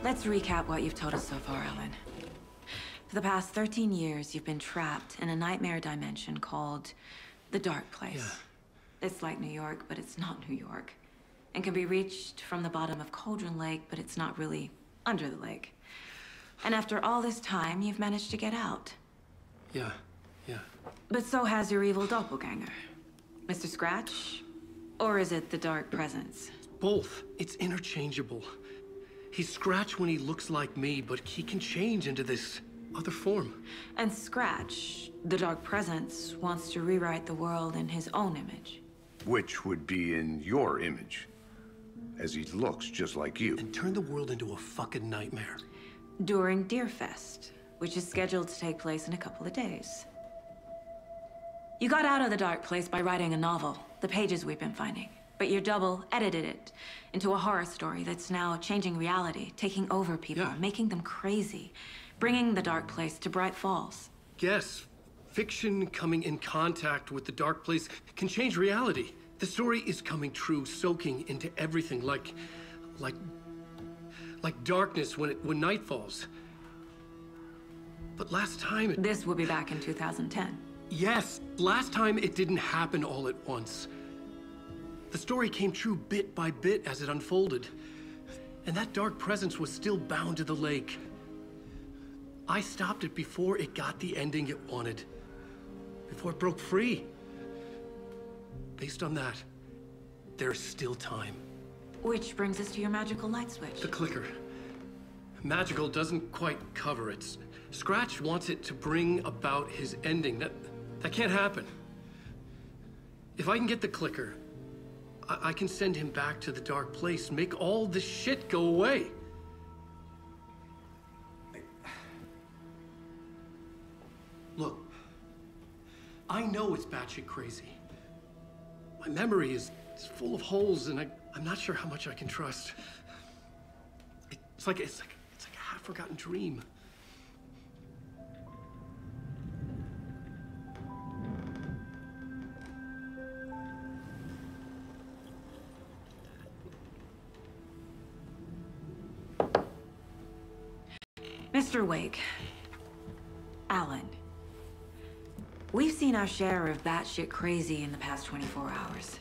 Let's recap what you've told us so far, Ellen. For the past 13 years, you've been trapped in a nightmare dimension called the Dark Place. Yeah. It's like New York, but it's not New York. And can be reached from the bottom of Cauldron Lake, but it's not really under the lake. And after all this time, you've managed to get out. Yeah. But so has your evil doppelganger. Mr. Scratch? Or is it the Dark Presence? Both. It's interchangeable. He's Scratch when he looks like me, but he can change into this other form. And Scratch, the Dark Presence, wants to rewrite the world in his own image. Which would be in your image, as he looks just like you. And turn the world into a fucking nightmare. During Deerfest, which is scheduled to take place in a couple of days. You got out of the Dark Place by writing a novel, the pages we've been finding. But your double edited it into a horror story that's now changing reality, taking over people, making them crazy, bringing the Dark Place to Bright Falls. Yes, fiction coming in contact with the Dark Place can change reality. The story is coming true, soaking into everything like darkness when night falls. But last time it... This will be back in 2010. Yes, last time it didn't happen all at once. The story came true bit by bit as it unfolded. And that dark presence was still bound to the lake. I stopped it before it got the ending it wanted. Before it broke free. Based on that, there's still time. Which brings us to your magical light switch. The clicker. Magical doesn't quite cover it. Scratch wants it to bring about his ending. That can't happen. If I can get the clicker, I can send him back to the Dark Place, make all this shit go away. Look, I know it's batshit crazy. My memory is full of holes, and I'm not sure how much I can trust. It's like a half-forgotten dream. Mr. Wake, Alan, we've seen our share of batshit crazy in the past 24 hours.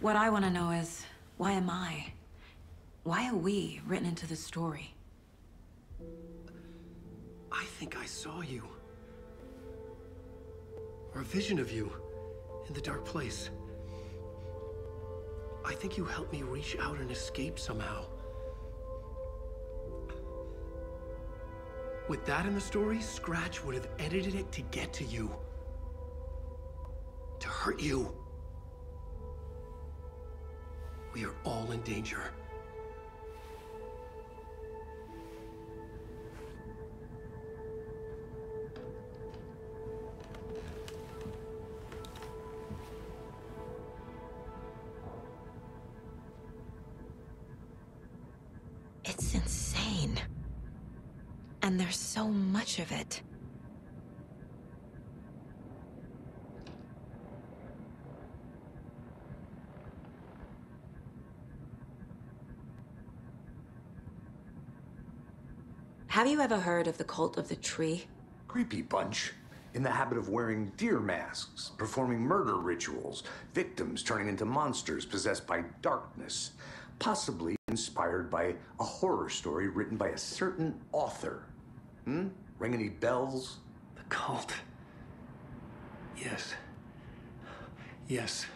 What I want to know is, why am I? Why are we written into the story? I think I saw you. Or a vision of you in the Dark Place. I think you helped me reach out and escape somehow. With that in the story, Scratch would have edited it to get to you. To hurt you. We are all in danger. It's insane. And there's so much of it. Have you ever heard of the cult of the tree? Creepy bunch. In the habit of wearing deer masks, performing murder rituals, victims turning into monsters possessed by darkness, possibly inspired by a horror story written by a certain author. Ring any bells? The cult. Yes. Yes.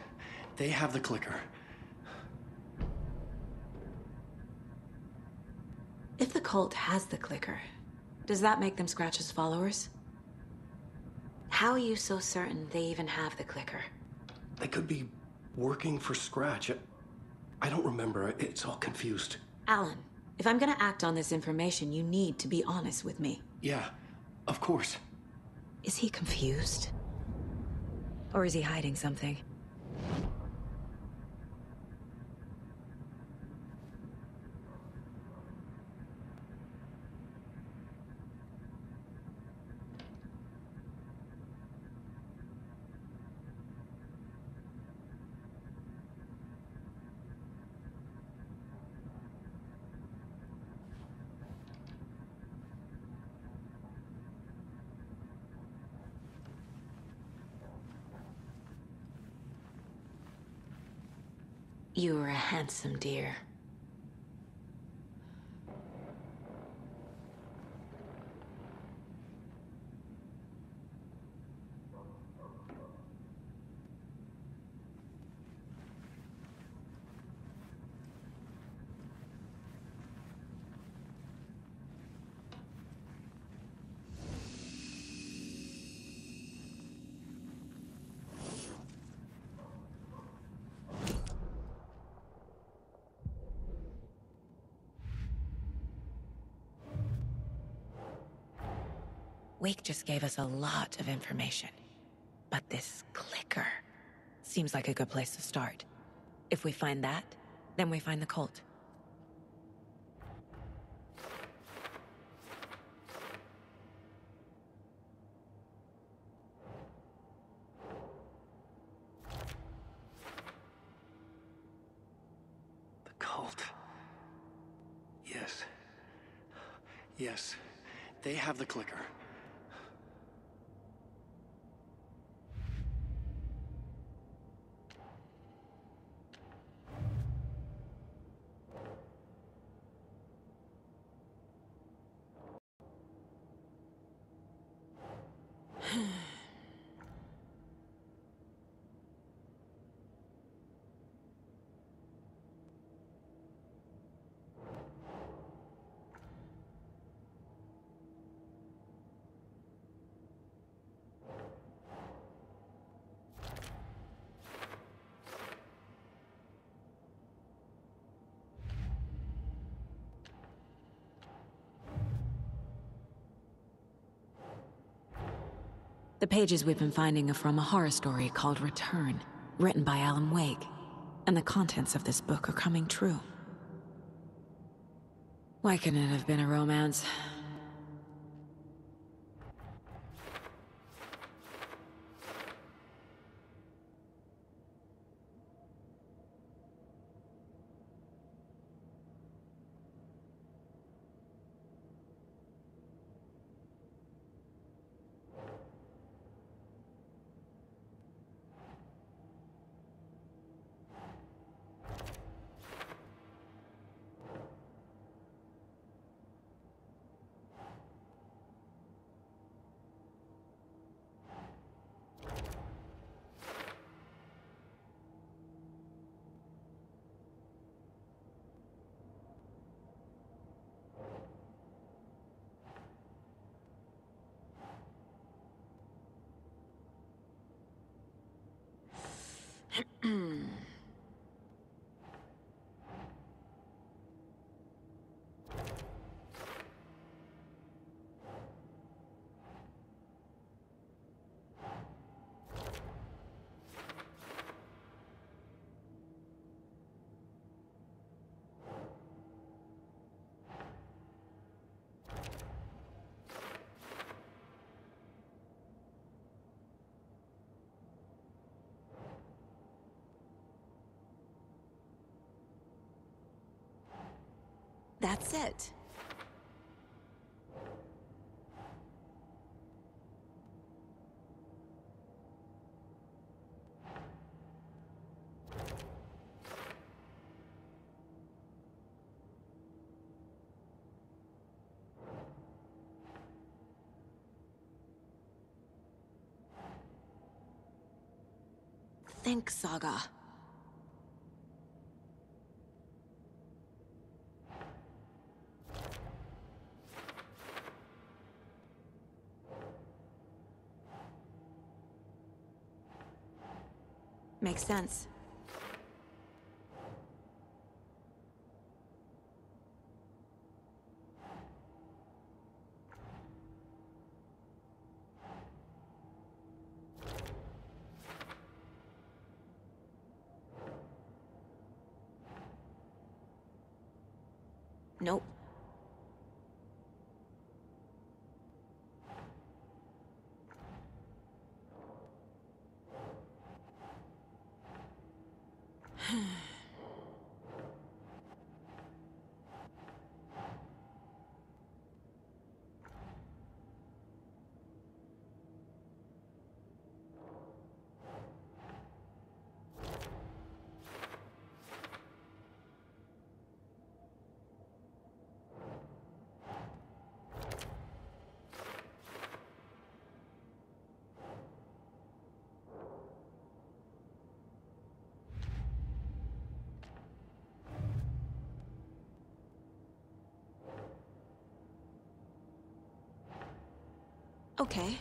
They have the clicker. If the cult has the clicker, does that make them Scratch's followers? How are you so certain they even have the clicker? They could be working for Scratch. I don't remember. It's all confused. Alan, if I'm gonna act on this information, you need to be honest with me. Yeah, of course. Is he confused? Or is he hiding something? You're a handsome dear. Wake just gave us a lot of information. But this clicker seems like a good place to start. If we find that, then we find the cult. The cult. Yes. Yes. They have the clicker. The pages we've been finding are from a horror story called Return, written by Alan Wake. And the contents of this book are coming true. Why couldn't it have been a romance? That's it. Think, Saga. Makes sense. Nope. Okay.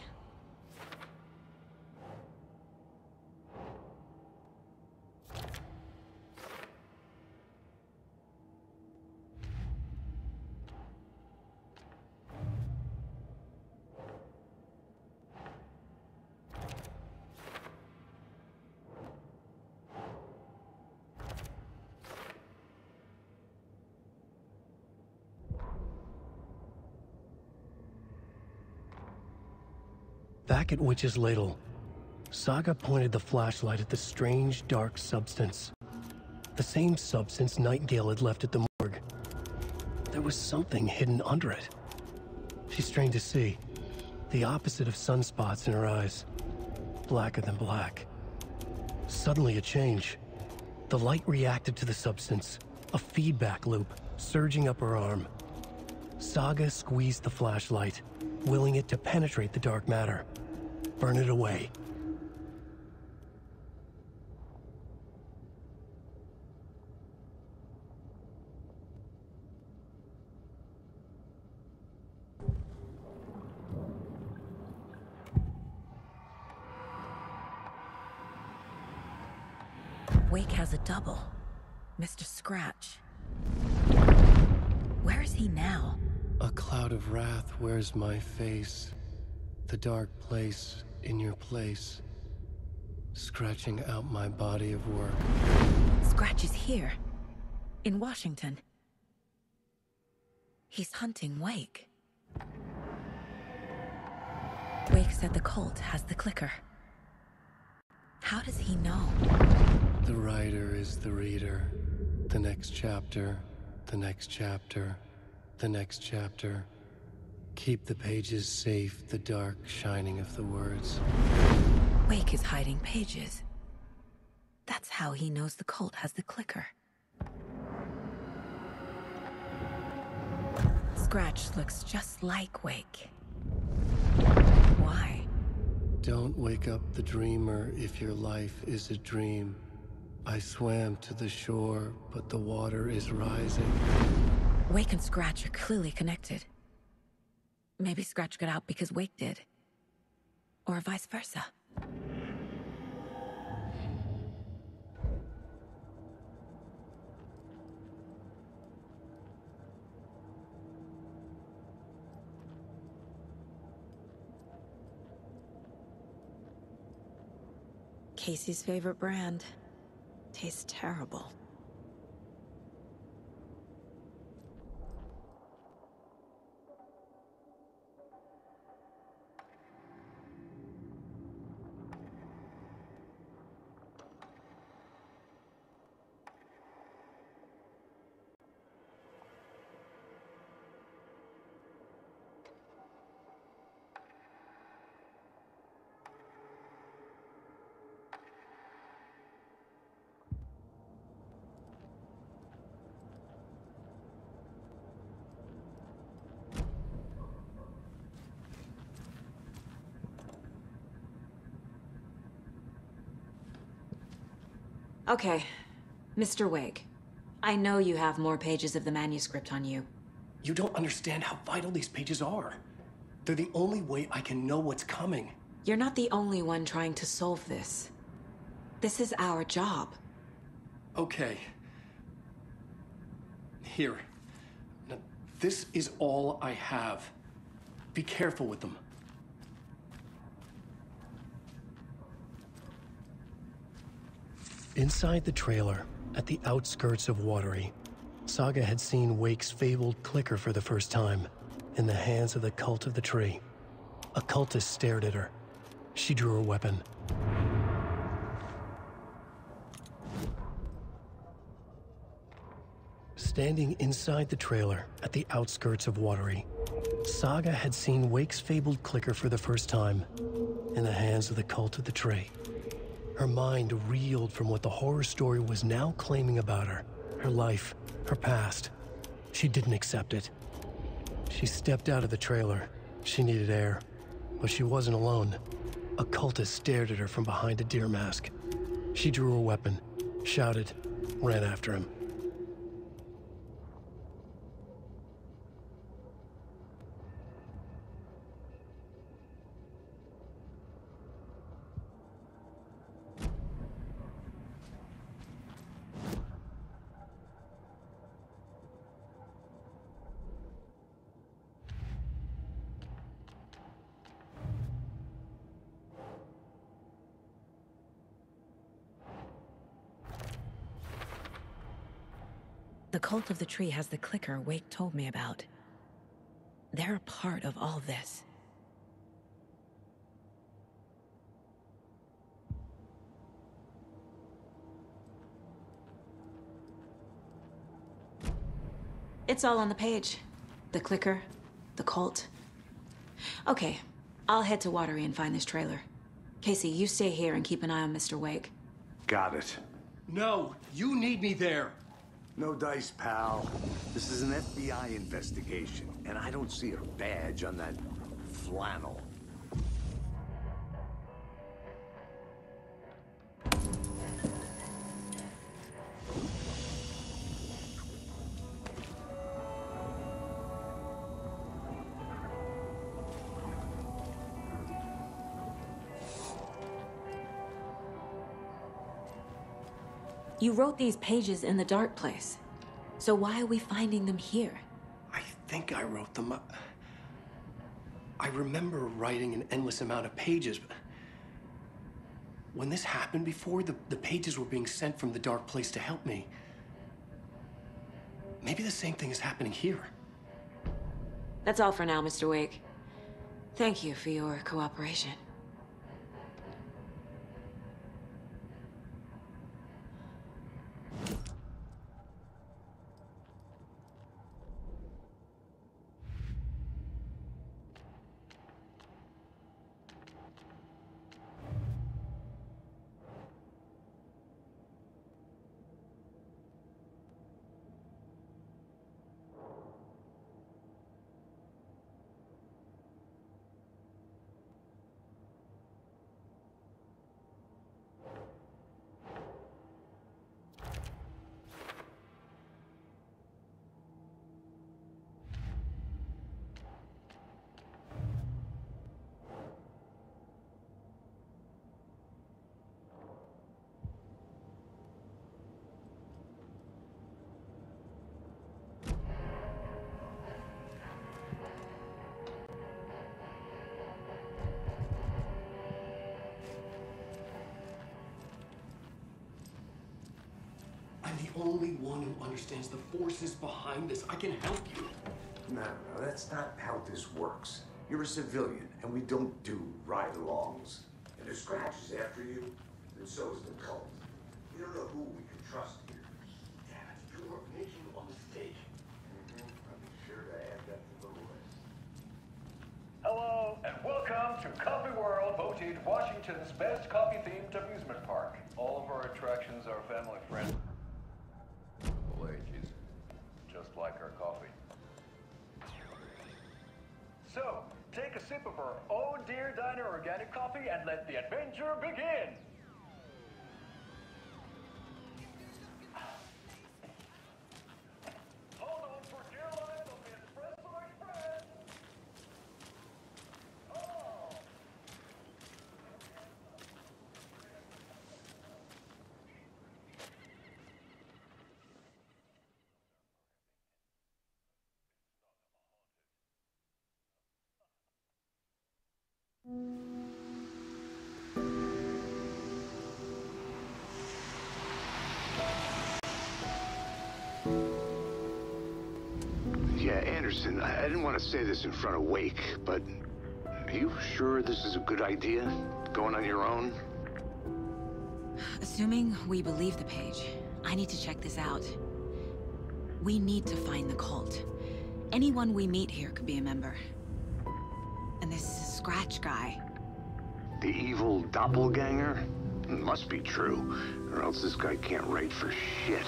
Back at Witch's Ladle, Saga pointed the flashlight at the strange, dark substance. The same substance Nightingale had left at the morgue. There was something hidden under it. She strained to see. The opposite of sunspots in her eyes. Blacker than black. Suddenly a change. The light reacted to the substance. A feedback loop surging up her arm. Saga squeezed the flashlight, willing it to penetrate the dark matter. Burn it away. Wake has a double. Mr. Scratch. Where is he now? A cloud of wrath wears my face. The dark place in your place. Scratching out my body of work. Scratch is here. In Washington. He's hunting Wake. Wake said the cult has the clicker. How does he know? The writer is the reader. The next chapter, the next chapter, the next chapter. Keep the pages safe, the dark shining of the words. Wake is hiding pages. That's how he knows the cult has the clicker. Scratch looks just like Wake. Why? Don't wake up the dreamer if your life is a dream. I swam to the shore, but the water is rising. Wake and Scratch are clearly connected. Maybe Scratch got out because Wake did. Or vice versa. Casey's favorite brand. Tastes terrible. Okay, Mr. Wake. I know you have more pages of the manuscript on you. You don't understand how vital these pages are. They're the only way I can know what's coming. You're not the only one trying to solve this. This is our job. Okay. Here. Now, this is all I have. Be careful with them. Inside the trailer, at the outskirts of Watery, Saga had seen Wake's fabled clicker for the first time, in the hands of the cult of the tree. A cultist stared at her. She drew her weapon. Standing inside the trailer, at the outskirts of Watery, Saga had seen Wake's fabled clicker for the first time, in the hands of the cult of the tree. Her mind reeled from what the horror story was now claiming about her. Her life, her past. She didn't accept it. She stepped out of the trailer. She needed air. But she wasn't alone. A cultist stared at her from behind a deer mask. She drew her weapon, shouted, ran after him. The cult of the tree has the clicker Wake told me about. They're a part of all this. It's all on the page. The clicker, the cult. Okay, I'll head to Watery and find this trailer. Casey, you stay here and keep an eye on Mr. Wake. Got it. No, you need me there. No dice, pal. This is an FBI investigation, and I don't see a badge on that flannel. You wrote these pages in the dark place. So why are we finding them here? I think I wrote them. I remember writing an endless amount of pages, but when this happened before, the pages were being sent from the dark place to help me. Maybe the same thing is happening here. That's all for now, Mr. Wake. Thank you for your cooperation. I'm the only one who understands the forces behind this. I can help you. No, that's not how this works. You're a civilian, and we don't do ride-alongs. And if Scratch is after you, then so is the cult. We don't know who we can trust here. Damn it, you're making a mistake. I'll be sure to add that to the list. Hello, and welcome to Coffee World, voted Washington's best coffee-themed amusement park. All of our attractions are family-friendly. All ages, just like our coffee. So, take a sip of our Oh Dear Diner organic coffee and let the adventure begin! Hold on for dear life of the Espresso Express! Oh! Yeah, Anderson, I didn't want to say this in front of Wake, but are you sure this is a good idea? Going on your own? Assuming we believe the page, I need to check this out. We need to find the cult. Anyone we meet here could be a member. And this Scratch guy. The evil doppelganger? Must be true, or else this guy can't write for shit.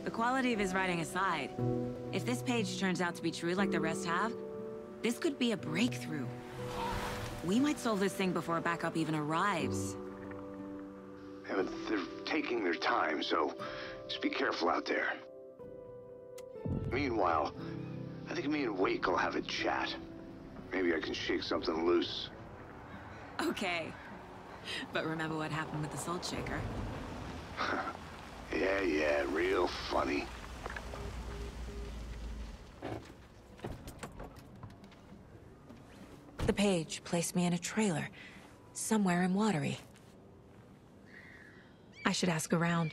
The quality of his writing aside, if this page turns out to be true like the rest have, this could be a breakthrough. We might solve this thing before backup even arrives. Yeah, but they're taking their time, so just be careful out there. Meanwhile, I think me and Wake will have a chat. Maybe I can shake something loose. Okay. But remember what happened with the salt shaker? Yeah, real funny. The page placed me in a trailer, somewhere in Watery. I should ask around.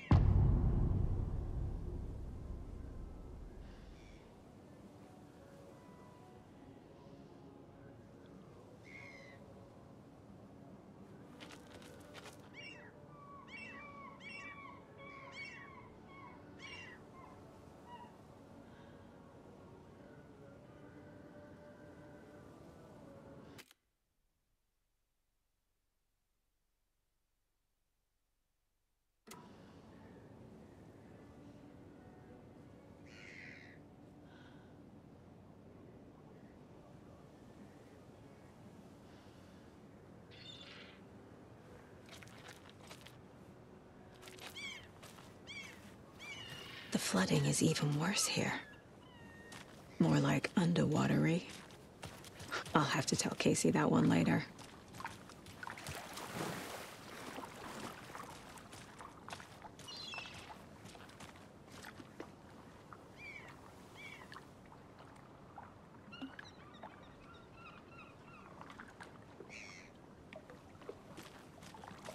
The flooding is even worse here. More like underwatery. I'll have to tell Casey that one later.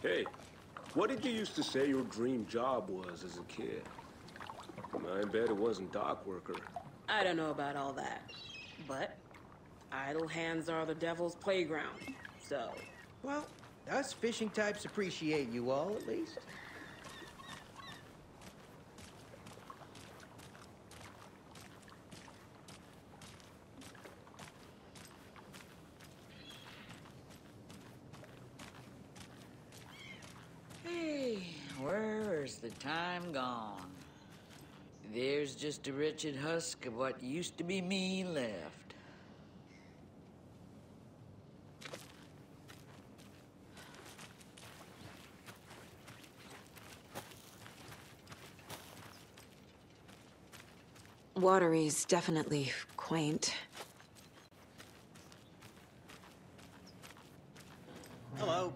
Hey, what did you used to say your dream job was as a kid? I bet it wasn't dock worker. I don't know about all that, but idle hands are the devil's playground, so... Well, us fishing types appreciate you all, at least. Hey, where's the time gone? There's just a wretched husk of what used to be me left. Watery's definitely quaint. Hello.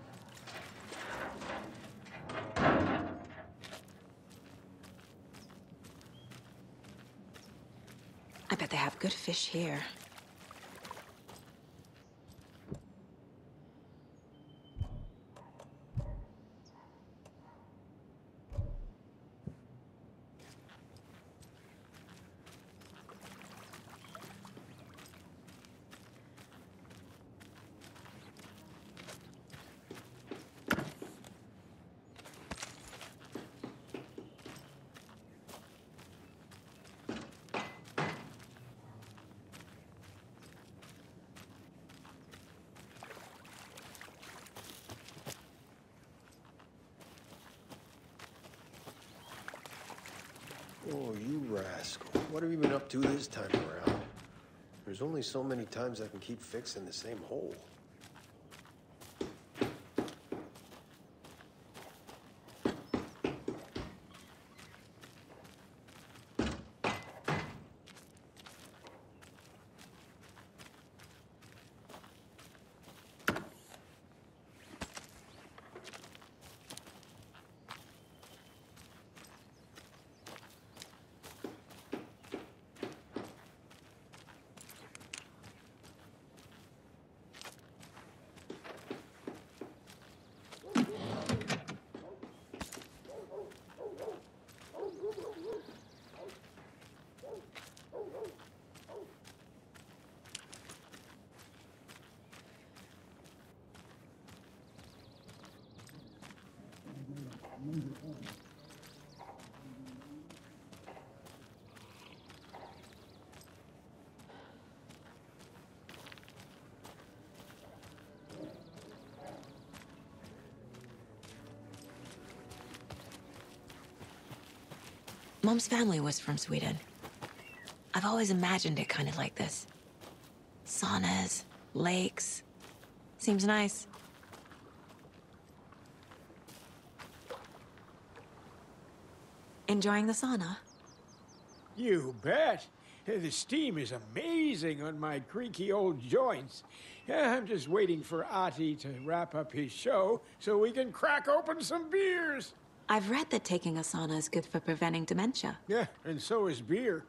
I bet they have good fish here. Oh, you rascal. What have you been up to this time around? There's only so many times I can keep fixing the same hole. Mom's family was from Sweden. I've always imagined it kind of like this. Saunas, lakes. Seems nice. Enjoying the sauna? You bet. The steam is amazing on my creaky old joints. I'm just waiting for Ati to wrap up his show so we can crack open some beers. I've read that taking a sauna is good for preventing dementia. Yeah, and so is beer.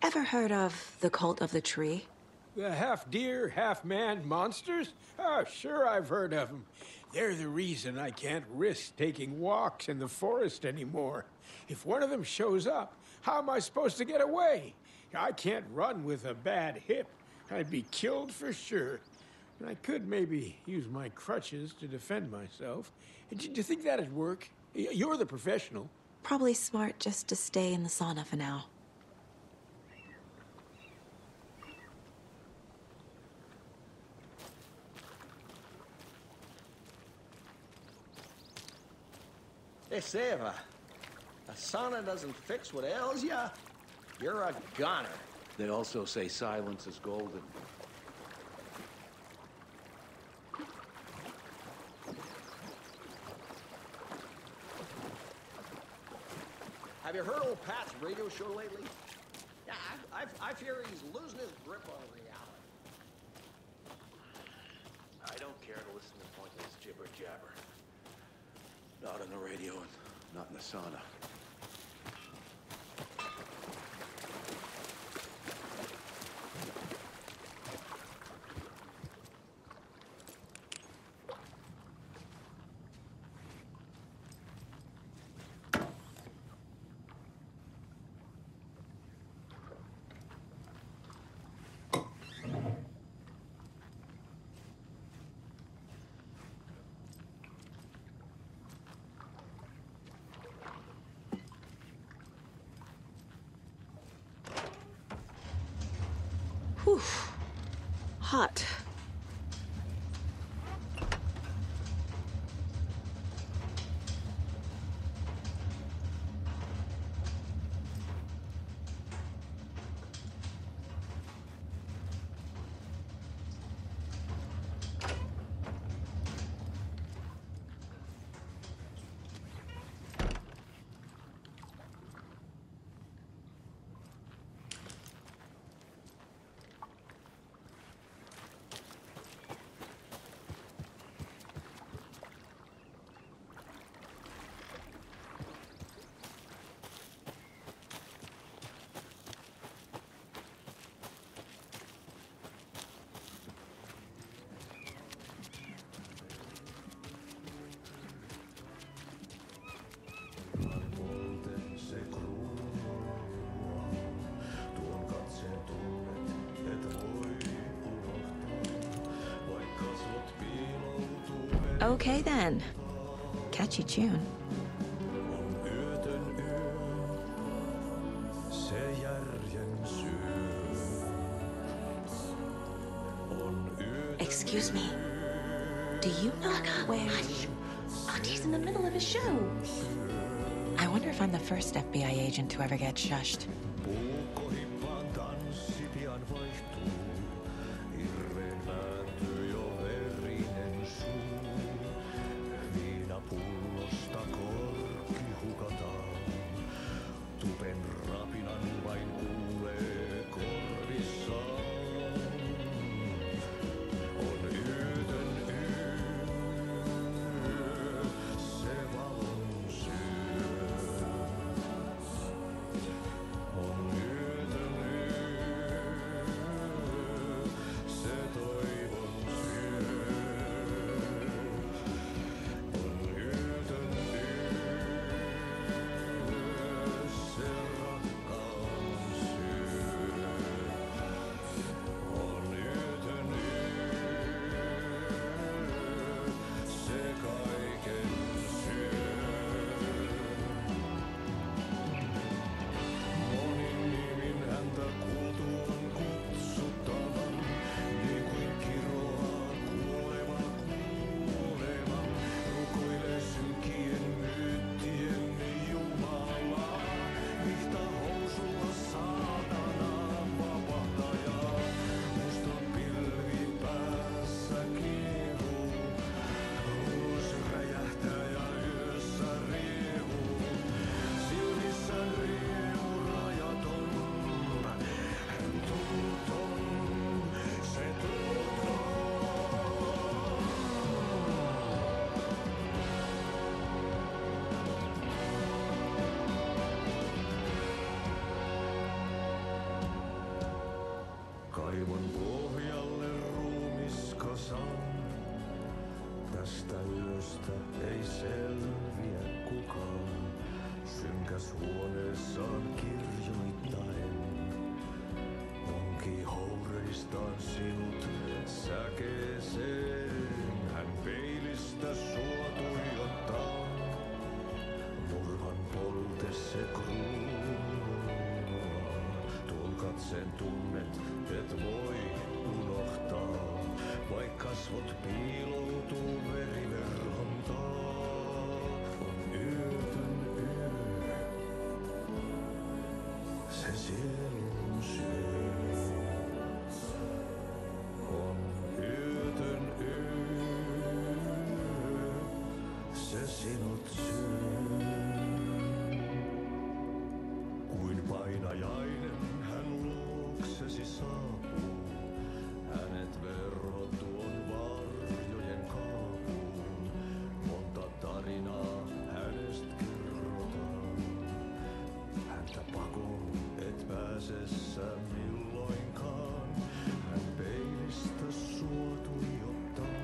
Ever heard of the cult of the tree? The half-deer, half-man monsters? Oh, sure I've heard of them. They're the reason I can't risk taking walks in the forest anymore. If one of them shows up, how am I supposed to get away? I can't run with a bad hip. I'd be killed for sure. I could maybe use my crutches to defend myself. Do you think that'd work? You're the professional. Probably smart just to stay in the sauna for now. They say if a sauna doesn't fix what ails ya, you're a goner. They also say silence is golden. Have you heard old Pat's radio show lately? Yeah, I fear he's losing his grip on reality. I don't care to listen to pointless jibber jabber. Not on the radio and not in the sauna. Whew. Hot. Okay then. Catchy tune. Excuse me. Do you know where... Hush. Auntie in the middle of a show. I wonder if I'm the first FBI agent to ever get shushed. Kaivon pohjalle ruumiskasan. Tästä yöstä ei selviä kukaan. Synkäs huoneessaan kirjoittaen. Onki houreistaan sinut säkeeseen. Hän peilistä sua tuijottaa. Murhan polte se kruunaa. Tuon katseen tunnet, et voi unohtaa. Vaik kasvot piiloutuu veriverhon taa. On yötön yö. Se sielun syö. On yötön yö. Se sinut syö. lapsesi saapuu. Hänet verhot tuon varjojen kaapuun. Monta tarinaa hänestä kerrotaan. Häntä pakoon et pääse sä milloinkaan. Hän peilistä sua tuijottaa.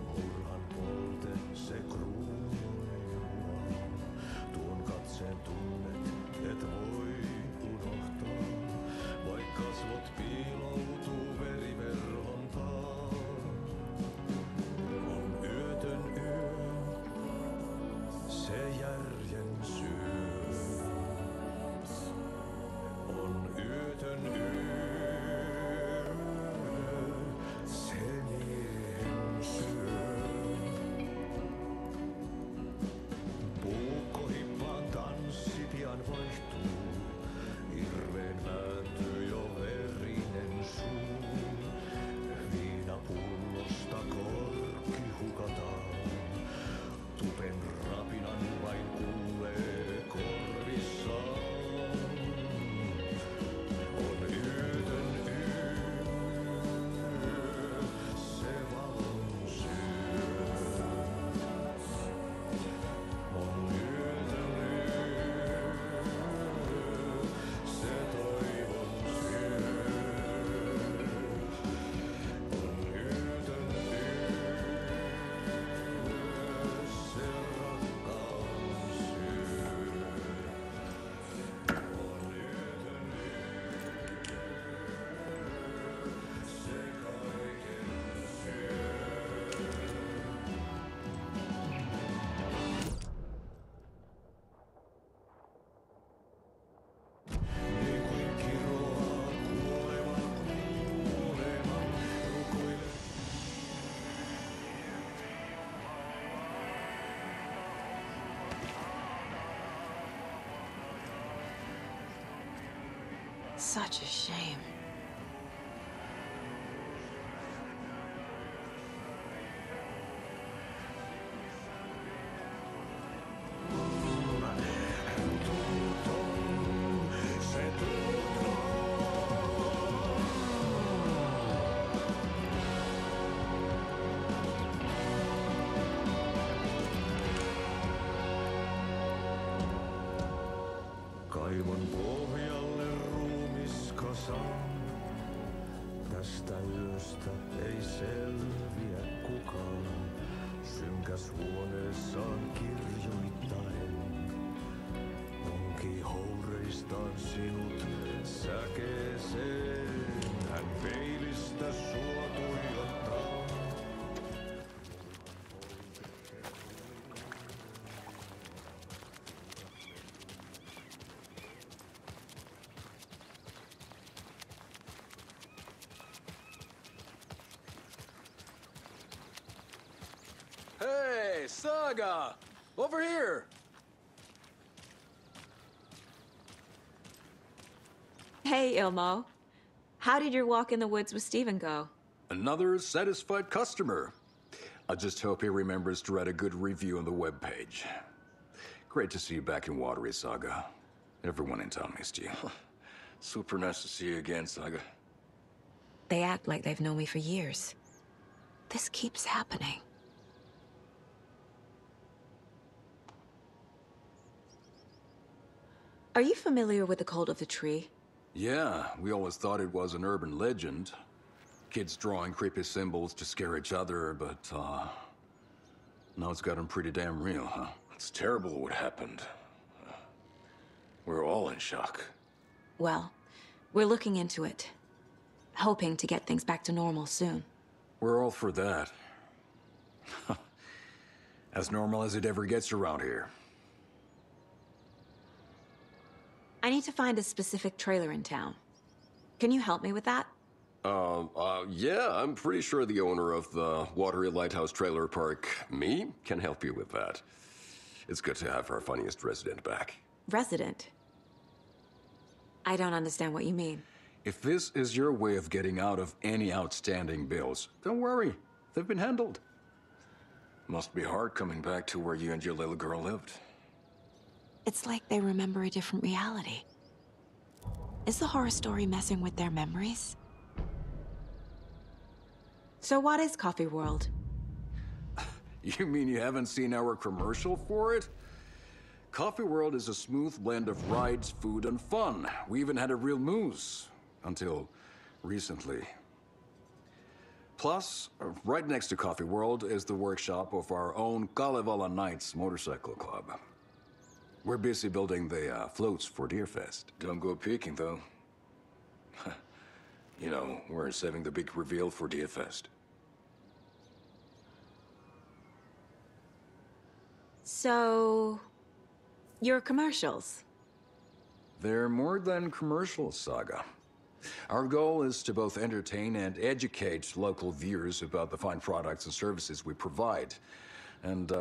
Murhan polte se kruunua. Tuon katseen tunnet et voi unohtaa. Vaik kasvot piiloutuu veriverhontaan. On yötön yö, se järjen syö. On yötön yö, se miehen syö. Puukkohippaan tanssi pian vaihtuu. Hirveen vääntyy jo verinen suu. Viinapullosta korkki hukataan. Tupen rapinan vain kuulee korvissaan. On yötön yö, se valon syö. On yötön yö, se toivon syö. On yötön yö, se rakkaus syö. On yötön yö, se kaiken syö. Niin kuin kiroaa kuolema kuolema, rukoile. Such a shame. Se tuutoo. Kaivon pohjalle ruumiskasaan. Tästä yöstä ei selviä kukaan. Synkäs huoneessaan kirjoittaen. Onki houreistaan sinut säkeeseen. Hän peilistä sua tuijottaa. Hey, Saga! Over here! Hey, Ilmo. How did your walk in the woods with Steven go? Another satisfied customer. I just hope he remembers to write a good review on the webpage. Great to see you back in Watery, Saga. Everyone in town missed you. Super nice to see you again, Saga. They act like they've known me for years. This keeps happening. Are you familiar with the cult of the tree? Yeah, we always thought it was an urban legend. Kids drawing creepy symbols to scare each other, but, now it's gotten pretty damn real, huh? It's terrible what happened. We're all in shock. Well, we're looking into it. Hoping to get things back to normal soon. We're all for that. As normal as it ever gets around here. I need to find a specific trailer in town. Can you help me with that? Yeah, I'm pretty sure the owner of the Watery Lighthouse Trailer Park, me, can help you with that. It's good to have our funniest resident back. Resident? I don't understand what you mean. If this is your way of getting out of any outstanding bills, don't worry. They've been handled. Must be hard coming back to where you and your little girl lived. It's like they remember a different reality. Is the horror story messing with their memories? So what is Coffee World? You mean you haven't seen our commercial for it? Coffee World is a smooth blend of rides, food, and fun. We even had a real moose. Until recently. Plus, right next to Coffee World is the workshop of our own Kalevala Knights motorcycle club. We're busy building the floats for Deerfest. Don't go peeking, though. You know, we're saving the big reveal for Deerfest. So... your commercials? They're more than commercials, Saga. Our goal is to both entertain and educate local viewers about the fine products and services we provide. And,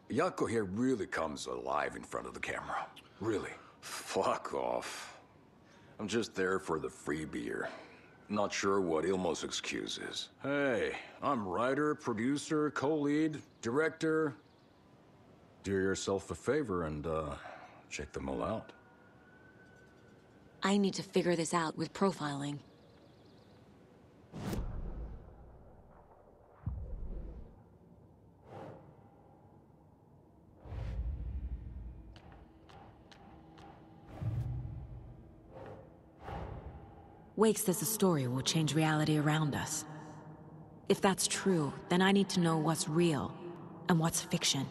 Jaakko here really comes alive in front of the camera. Really. Fuck off. I'm just there for the free beer. Not sure what Ilmo's excuse is. Hey, I'm writer, producer, co-lead, director. Do yourself a favor and, check them all out. I need to figure this out with profiling. Wake says the story will change reality around us. If that's true, then I need to know what's real and what's fiction.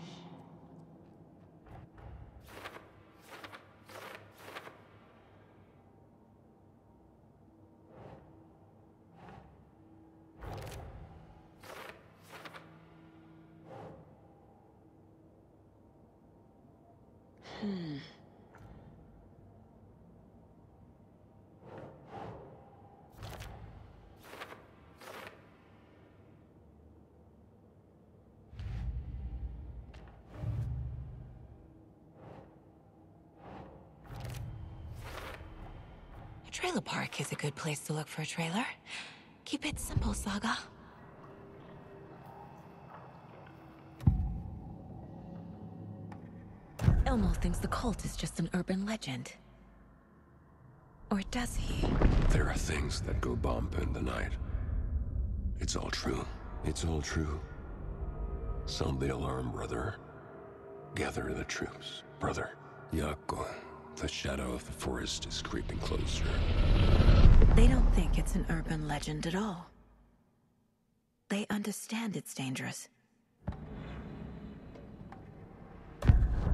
Trailer park is a good place to look for a trailer. Keep it simple, Saga. Elmo thinks the cult is just an urban legend. Or does he? There are things that go bump in the night. It's all true. It's all true. Sound the alarm, brother. Gather the troops, brother. Jaakko, the shadow of the forest is creeping closer. They don't think it's an urban legend at all. They understand it's dangerous.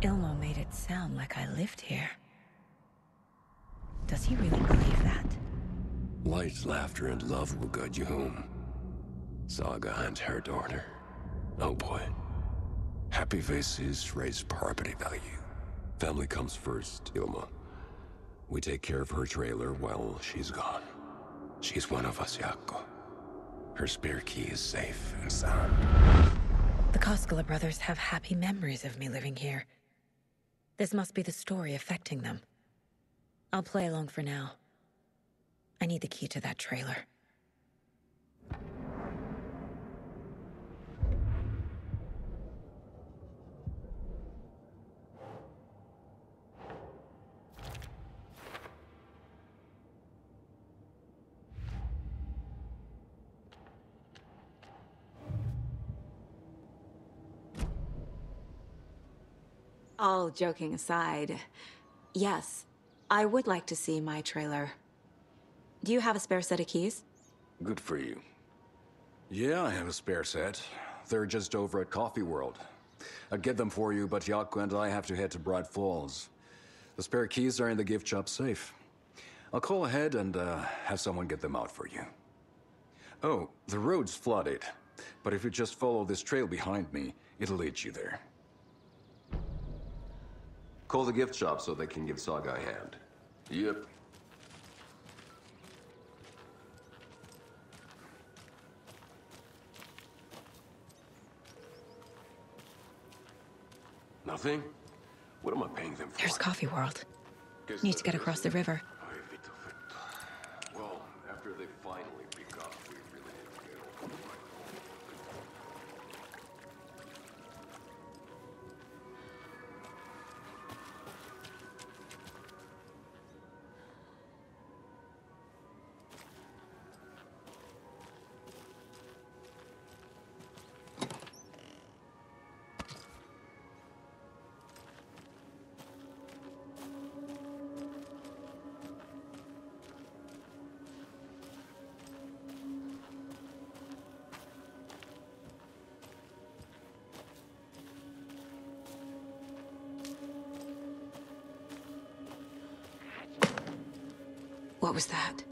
Ilmo made it sound like I lived here. Does he really believe that? Light, laughter, and love will guide you home. Saga and her daughter. Oh boy. Happy faces raise property value. Family comes first, Ilma. We take care of her trailer while she's gone. She's one of us, Jaakko. Her spare key is safe and sound. The Koskela brothers have happy memories of me living here. This must be the story affecting them. I'll play along for now. I need the key to that trailer. All joking aside, yes, I would like to see my trailer. Do you have a spare set of keys? Good for you. Yeah, I have a spare set. They're just over at Coffee World. I'd get them for you, but Jaakko and I have to head to Bright Falls. The spare keys are in the gift shop safe. I'll call ahead and have someone get them out for you. Oh, the road's flooded, but if you just follow this trail behind me, it'll lead you there. Call the gift shop so they can give Saga a hand. Yep. Nothing? What am I paying them for? There's Coffee World. Need to get across the river. Well, after they finally pick up, we really need to get over. What was that?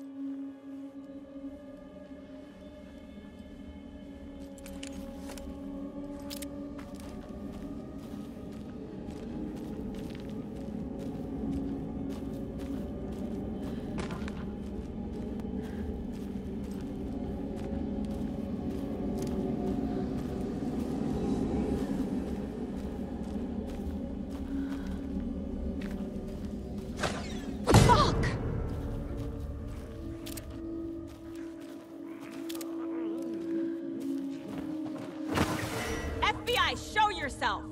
Show yourself!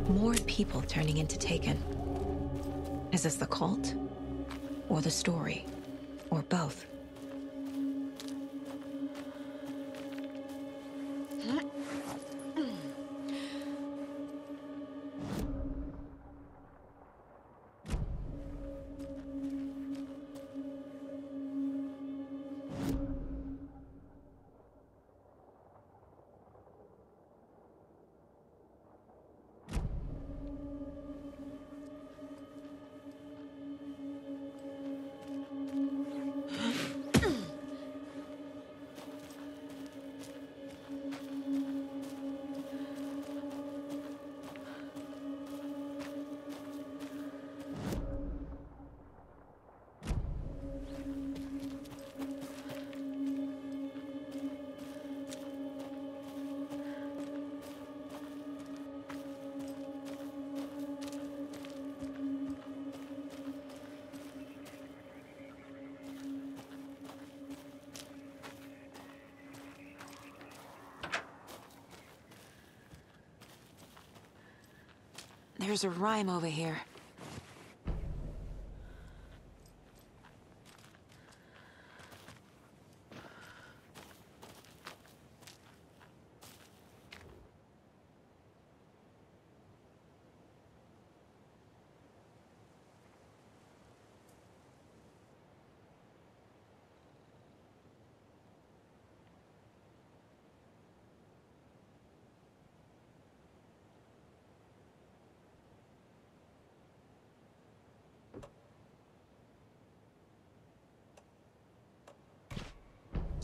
More people turning into Taken. Is this the cult? Or the story? Or both? There's a rhyme over here.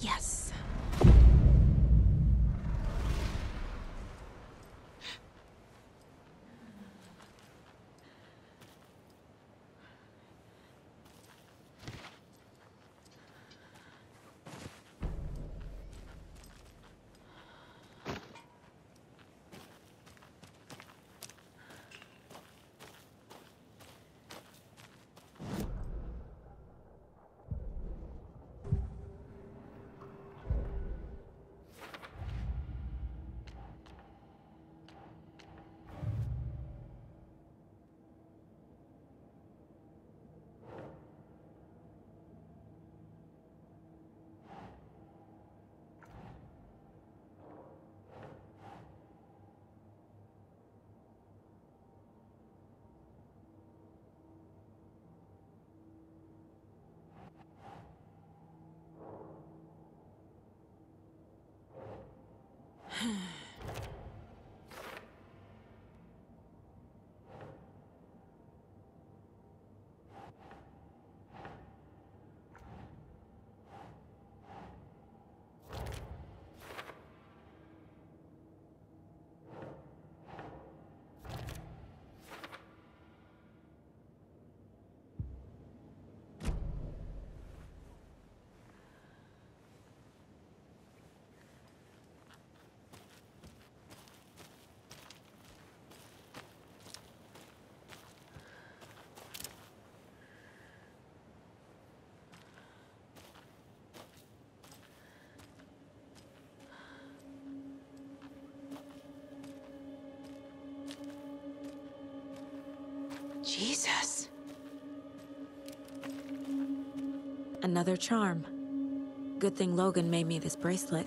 Yes. Jesus. Another charm. Good thing Logan made me this bracelet.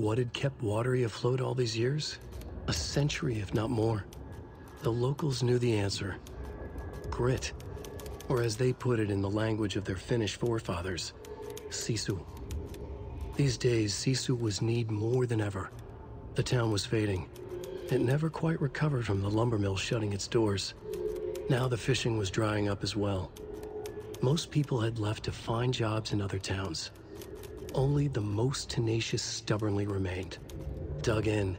What had kept Watery afloat all these years? A century, if not more. The locals knew the answer. Grit. Or as they put it in the language of their Finnish forefathers, sisu. These days, sisu was needed more than ever. The town was fading. It never quite recovered from the lumber mill shutting its doors. Now the fishing was drying up as well. Most people had left to find jobs in other towns. Only the most tenacious stubbornly remained. Dug in.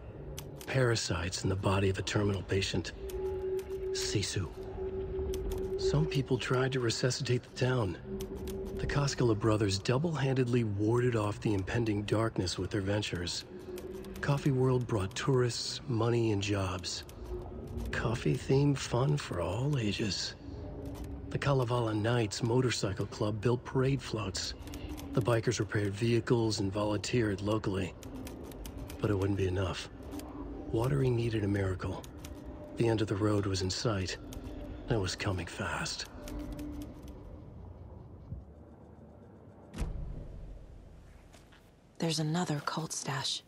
Parasites in the body of a terminal patient. Sisu. Some people tried to resuscitate the town. The Koskela brothers double-handedly warded off the impending darkness with their ventures. Coffee World brought tourists, money, and jobs. Coffee-themed fun for all ages. The Kalevala Knights Motorcycle Club built parade floats. The bikers repaired vehicles and volunteered locally. But it wouldn't be enough. Watery needed a miracle. The end of the road was in sight, and it was coming fast. There's another cult stash.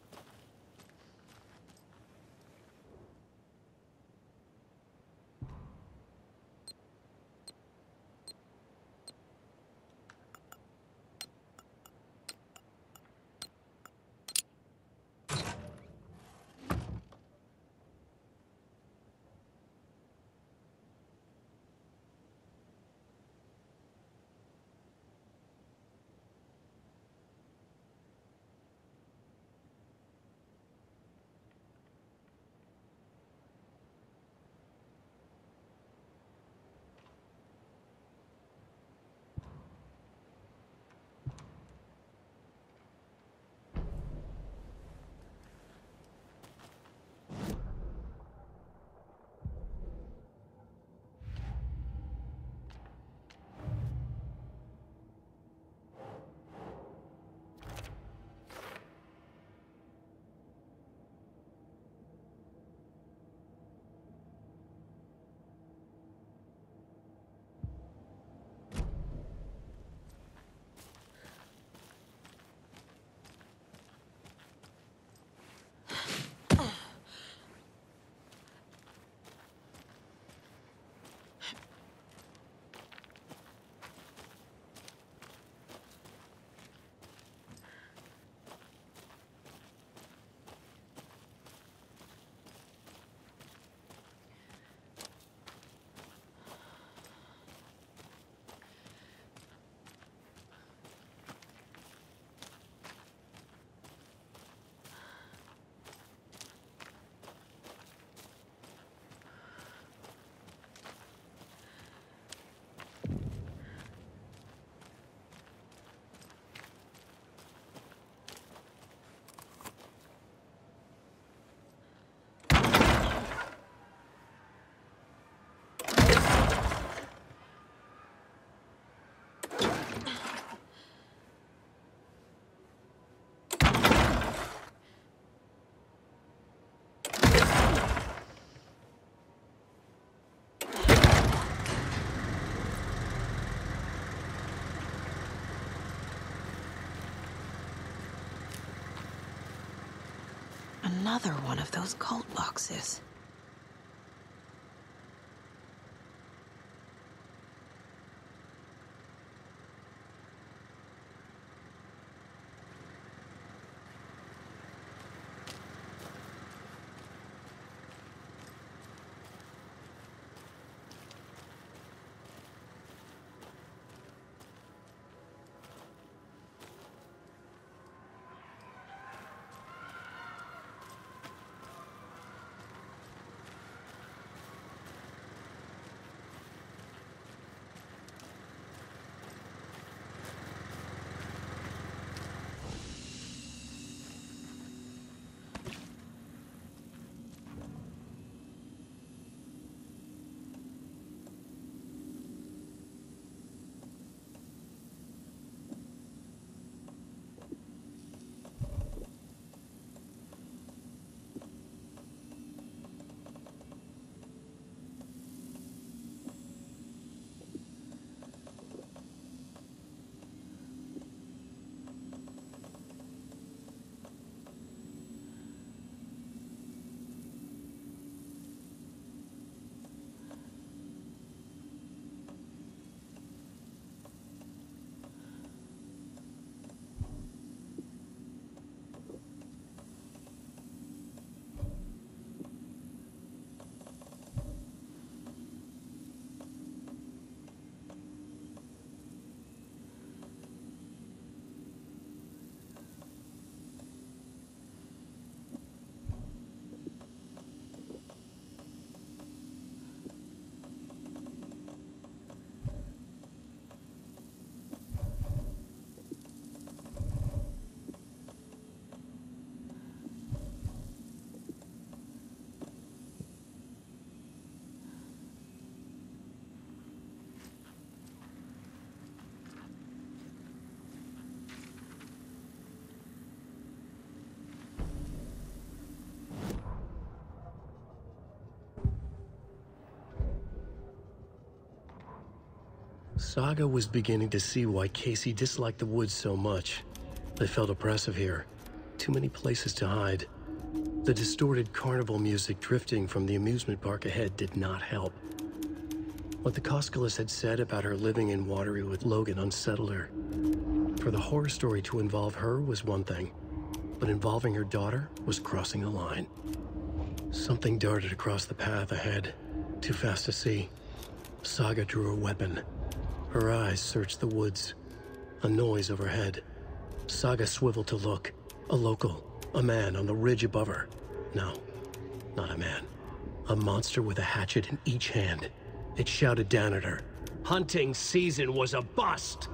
Another one of those cult boxes. Saga was beginning to see why Casey disliked the woods so much. They felt oppressive here. Too many places to hide. The distorted carnival music drifting from the amusement park ahead did not help. What the Koskalis had said about her living in Watery with Logan unsettled her. For the horror story to involve her was one thing, but involving her daughter was crossing a line. Something darted across the path ahead, too fast to see. Saga drew her weapon. Her eyes searched the woods. A noise overhead. Saga swiveled to look. A local. A man on the ridge above her. No, not a man. A monster with a hatchet in each hand. It shouted down at her. Hunting season was a bust!